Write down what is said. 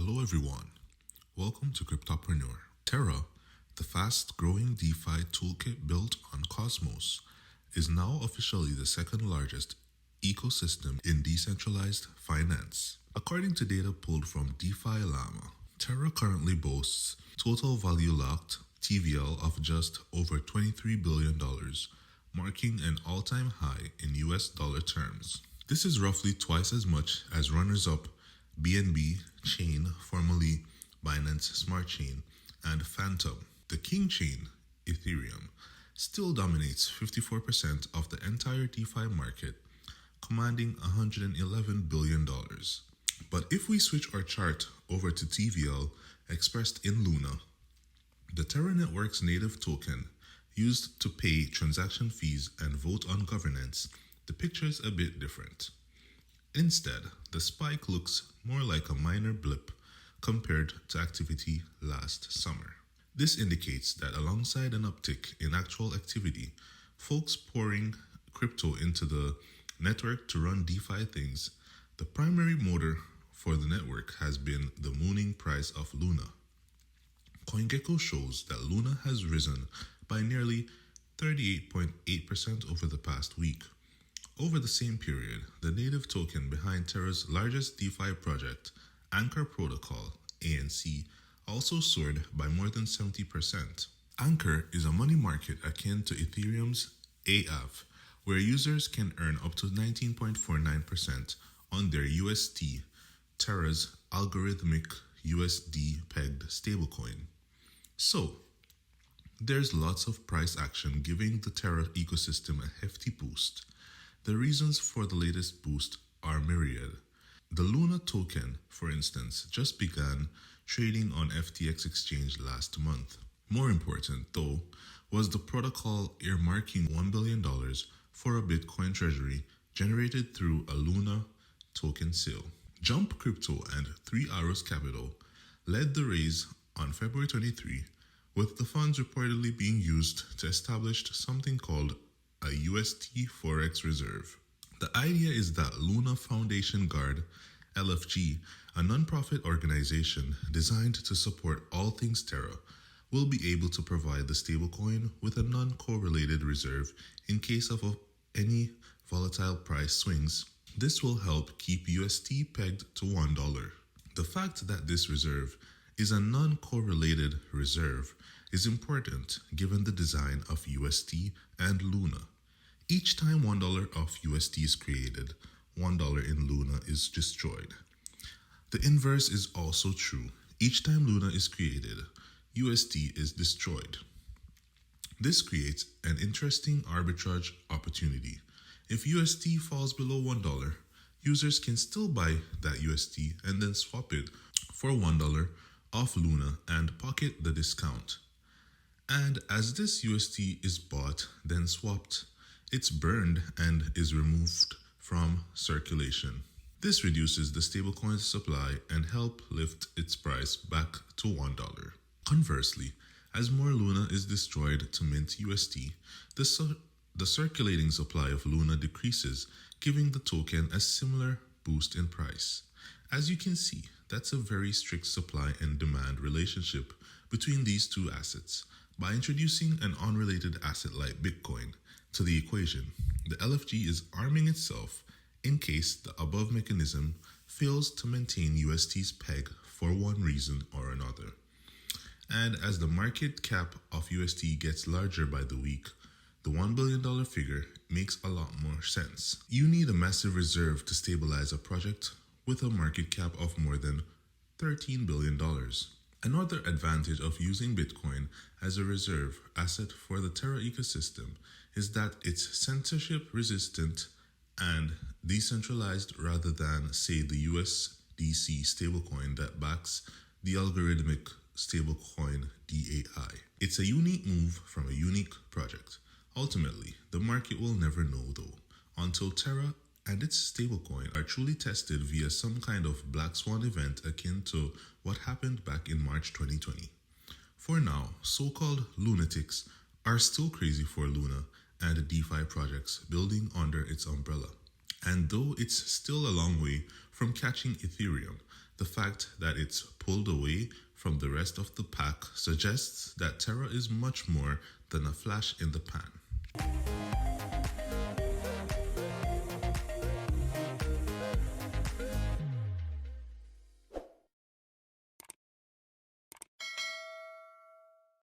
Hello everyone, welcome to Cryptopreneur. Terra, the fast-growing DeFi toolkit built on Cosmos, is now officially the second largest ecosystem in decentralized finance. According to data pulled from DeFi Llama, Terra currently boasts total value locked TVL of just over $23 billion, marking an all-time high in US dollar terms. This is roughly twice as much as runners-up BNB Chain, formerly Binance Smart Chain, and Phantom. The King Chain, Ethereum, still dominates 54% of the entire DeFi market, commanding $111 billion. But if we switch our chart over to TVL expressed in Luna, the Terra network's native token, used to pay transaction fees and vote on governance, the picture's a bit different. Instead, the spike looks more like a minor blip compared to activity last summer. This indicates that alongside an uptick in actual activity, folks pouring crypto into the network to run DeFi things, the primary motor for the network has been the mooning price of Luna. CoinGecko shows that Luna has risen by nearly 38.8% over the past week. Over the same period, the native token behind Terra's largest DeFi project, Anchor Protocol, ANC, also soared by more than 70%. Anchor is a money market akin to Ethereum's AAV, where users can earn up to 19.49% on their UST, Terra's algorithmic USD-pegged stablecoin. So, there's lots of price action giving the Terra ecosystem a hefty boost. The reasons for the latest boost are myriad. The Luna token, for instance, just began trading on FTX exchange last month. More important, though, was the protocol earmarking $1 billion for a Bitcoin treasury generated through a Luna token sale. Jump Crypto and Three Arrows Capital led the raise on February 23, with the funds reportedly being used to establish something called a UST Forex Reserve. The idea is that Luna Foundation Guard, LFG, a non-profit organization designed to support all things Terra, will be able to provide the stablecoin with a non-correlated reserve in case of any volatile price swings. This will help keep UST pegged to $1. The fact that this reserve is a non-correlated reserve is important given the design of UST and Luna. Each time $1 of UST is created, $1 in Luna is destroyed. The inverse is also true. Each time Luna is created, UST is destroyed. This creates an interesting arbitrage opportunity. If UST falls below $1, users can still buy that UST and then swap it for $1 off Luna and pocket the discount. And as this UST is bought, then swapped, it's burned and is removed from circulation. This reduces the stablecoin's supply and help lift its price back to $1. Conversely, as more Luna is destroyed to mint UST, the circulating supply of Luna decreases, giving the token a similar boost in price. As you can see, that's a very strict supply and demand relationship between these two assets. By introducing an unrelated asset like Bitcoin to the equation, the LFG is arming itself in case the above mechanism fails to maintain UST's peg for one reason or another. And as the market cap of UST gets larger by the week, the $1 billion figure makes a lot more sense. You need a massive reserve to stabilize a project with a market cap of more than $13 billion. Another advantage of using Bitcoin as a reserve asset for the Terra ecosystem is that it's censorship resistant and decentralized rather than, say, the USDC stablecoin that backs the algorithmic stablecoin DAI. It's a unique move from a unique project. Ultimately, the market will never know though, until Terra and its stablecoin are truly tested via some kind of black swan event akin to what happened back in March 2020. For now, so-called lunatics are still crazy for Luna and DeFi projects building under its umbrella. And though it's still a long way from catching Ethereum, The fact that it's pulled away from the rest of the pack suggests that Terra is much more than a flash in the pan.